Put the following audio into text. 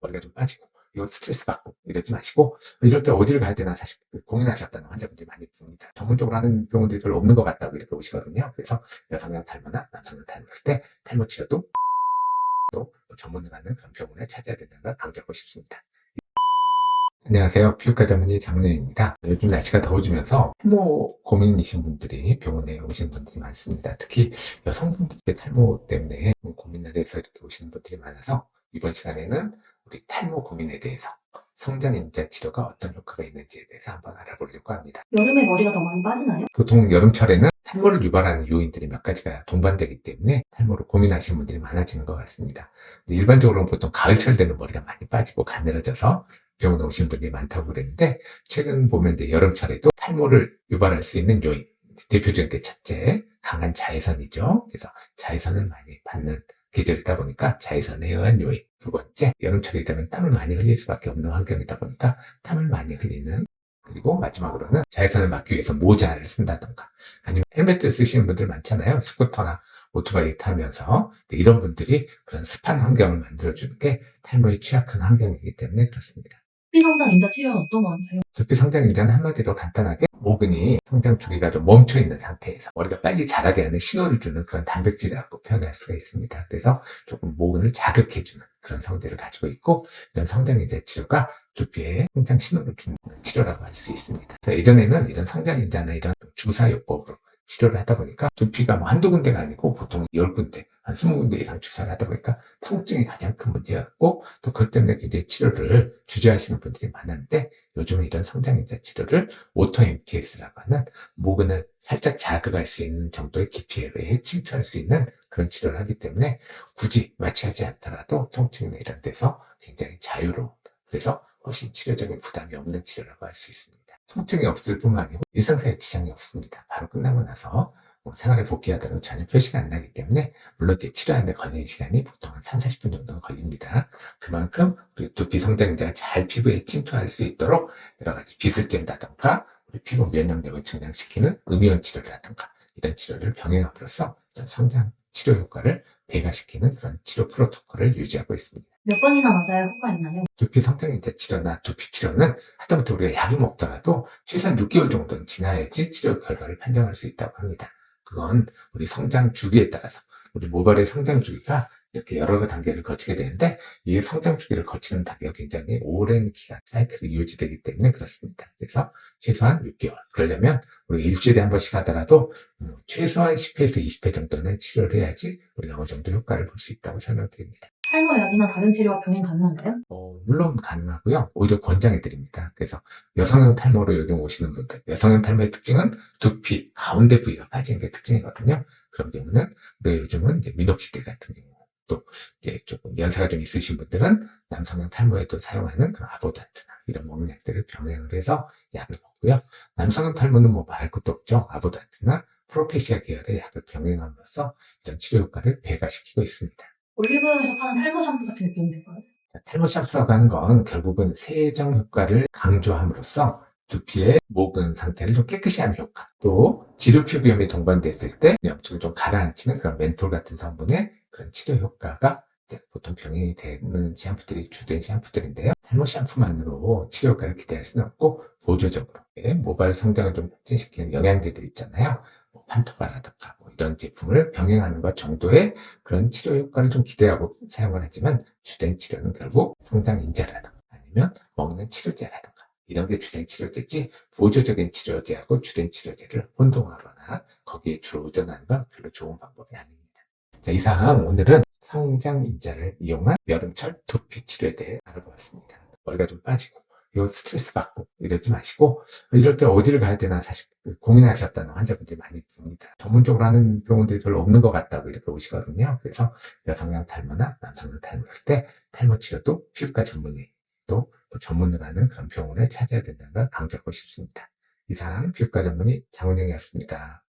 머리가 좀 빠지고 이거 스트레스 받고 이러지 마시고 이럴 때 어디를 가야 되나 사실 고민하셨다는 환자분들이 많이 봅니다. 전문적으로 하는 병원들이 별로 없는 것 같다고 이렇게 오시거든요. 그래서 여성형 탈모나 남성형 탈모일 때 탈모 치료도 또 전문을 하는 그런 병원을 찾아야 된다는 걸 강조하고 싶습니다. 안녕하세요. 피부과 전문의 장은영입니다. 요즘 날씨가 더워지면서 탈모 고민이신 분들이 병원에 오시는 분들이 많습니다. 특히 여성분들의 탈모 때문에 고민에 대해서 이렇게 오시는 분들이 많아서 이번 시간에는 우리 탈모 고민에 대해서 성장인자 치료가 어떤 효과가 있는지에 대해서 한번 알아보려고 합니다. 여름에 머리가 더 많이 빠지나요? 보통 여름철에는 탈모를 유발하는 요인들이 몇 가지가 동반되기 때문에 탈모로 고민하시는 분들이 많아지는 것 같습니다. 일반적으로는 보통 가을철 되면 머리가 많이 빠지고 가늘어져서 병원에 오시는 분들이 많다고 그랬는데 최근 보면 이제 여름철에도 탈모를 유발할 수 있는 요인 대표적인 게 첫째 강한 자외선이죠. 그래서 자외선을 많이 받는 계절이다 보니까 자외선에 의한 요인. 두 번째 여름철이 되면 땀을 많이 흘릴 수밖에 없는 환경이다 보니까 땀을 많이 흘리는. 그리고 마지막으로는 자외선을 막기 위해서 모자를 쓴다던가 아니면 헬멧을 쓰시는 분들 많잖아요. 스쿠터나 오토바이 타면서 이런 분들이 그런 습한 환경을 만들어주는 게 탈모에 취약한 환경이기 때문에 그렇습니다. 두피 성장 인자 치료는 어떤 거예요? 두피 성장 인자는 한마디로 간단하게 모근이 성장 주기가 좀 멈춰있는 상태에서 머리가 빨리 자라게 하는 신호를 주는 그런 단백질이라고 표현할 수가 있습니다. 그래서 조금 모근을 자극해주는 그런 성질을 가지고 있고 이런 성장 인자 치료가 두피에 성장 신호를 주는 치료라고 할 수 있습니다. 예전에는 이런 성장 인자나 이런 주사요법으로 치료를 하다 보니까 두피가 뭐 한두 군데가 아니고 보통 10군데, 한 20군데 이상 주사를 하다 보니까 통증이 가장 큰 문제였고 또 그것 때문에 굉장히 치료를 주저하시는 분들이 많았는데 요즘은 이런 성장인자 치료를 오토 MTS라고 하는 모근을 살짝 자극할 수 있는 정도의 깊이에 침투할 수 있는 그런 치료를 하기 때문에 굳이 마취하지 않더라도 통증이나 이런 데서 굉장히 자유로운 그래서 훨씬 치료적인 부담이 없는 치료라고 할 수 있습니다. 통증이 없을 뿐만 아니고 일상생활 지장이 없습니다. 바로 끝나고 나서 생활에 복귀하더라도 전혀 표시가 안 나기 때문에 물론 치료하는데 걸리는 시간이 보통 한 3, 40분 정도는 걸립니다. 그만큼 우리 두피 성장인자가 잘 피부에 침투할 수 있도록 여러 가지 빛을 쬐다던가 우리 피부 면역력을 증강시키는 음이온 치료를 하던가 이런 치료를 병행함으로써 성장 치료 효과를 배가시키는 그런 치료 프로토콜을 유지하고 있습니다. 몇 번이나 맞아야 효과 있나요? 두피 성장인자 치료나 두피 치료는 하다못해 우리가 약을 먹더라도 최소한 6개월 정도는 지나야지 치료 결과를 판정할 수 있다고 합니다. 그건 우리 성장 주기에 따라서 우리 모발의 성장 주기가 이렇게 여러 단계를 거치게 되는데 이 성장 주기를 거치는 단계가 굉장히 오랜 기간 사이클이 유지되기 때문에 그렇습니다. 그래서 최소한 6개월 그러려면 우리 일주일에 한 번씩 하더라도 최소한 10회에서 20회 정도는 치료를 해야지 우리가 어느 정도 효과를 볼 수 있다고 설명드립니다. 탈모 약이나 다른 치료와 병행 가능한가요? 물론 가능하고요. 오히려 권장해 드립니다. 그래서 여성형 탈모로 요즘 오시는 분들, 여성형 탈모의 특징은 두피 가운데 부위가 빠지는 게 특징이거든요. 그런 경우는 우리가 요즘은 이제 미녹시딜 같은 경우, 또 이제 조금 연세가 좀 있으신 분들은 남성형 탈모에도 사용하는 그런 아보다트나 이런 먹약들을 병행을 해서 약을 먹고요. 남성형 탈모는 뭐 말할 것도 없죠. 아보다트나 프로페시아 계열의 약을 병행함으로써 이런 치료 효과를 배가시키고 있습니다. 올리브영에서 파는 탈모 샴푸 같은 느낌이 될까요? 탈모 샴푸라고 하는 건 결국은 세정 효과를 강조함으로써 두피의 모근 상태를 좀 깨끗이 하는 효과, 또 지루피 비염이 동반됐을 때 염증을 좀 가라앉히는 그런 멘톨 같은 성분의 그런 치료 효과가 보통 병행이 되는 샴푸들이 주된 샴푸들인데요. 탈모 샴푸만으로 치료 효과를 기대할 수는 없고 보조적으로 모발 성장을 좀 촉진시키는 영양제들 있잖아요. 판토바라든가 이런 제품을 병행하는 것 정도의 그런 치료 효과를 좀 기대하고 사용을 하지만 주된 치료는 결국 성장 인자라든가 아니면 먹는 치료제라든가 이런 게 주된 치료제지 보조적인 치료제하고 주된 치료제를 혼동하거나 거기에 주로 의존하는 건 별로 좋은 방법이 아닙니다. 자, 이상 오늘은 성장 인자를 이용한 여름철 두피 치료에 대해 알아보았습니다. 머리가 좀 빠지고 이거 스트레스 받고 이러지 마시고 이럴 때 어디를 가야 되나 사실 고민하셨다는 환자분들이 많이 봅니다. 전문적으로 하는 병원들이 별로 없는 것 같다고 이렇게 오시거든요. 그래서 여성형 탈모나 남성형 탈모일 때 탈모 치료도 피부과 전문의 또 전문을 하는 그런 병원을 찾아야 된다는 걸 강조하고 싶습니다. 이상 피부과 전문의 장은영이었습니다.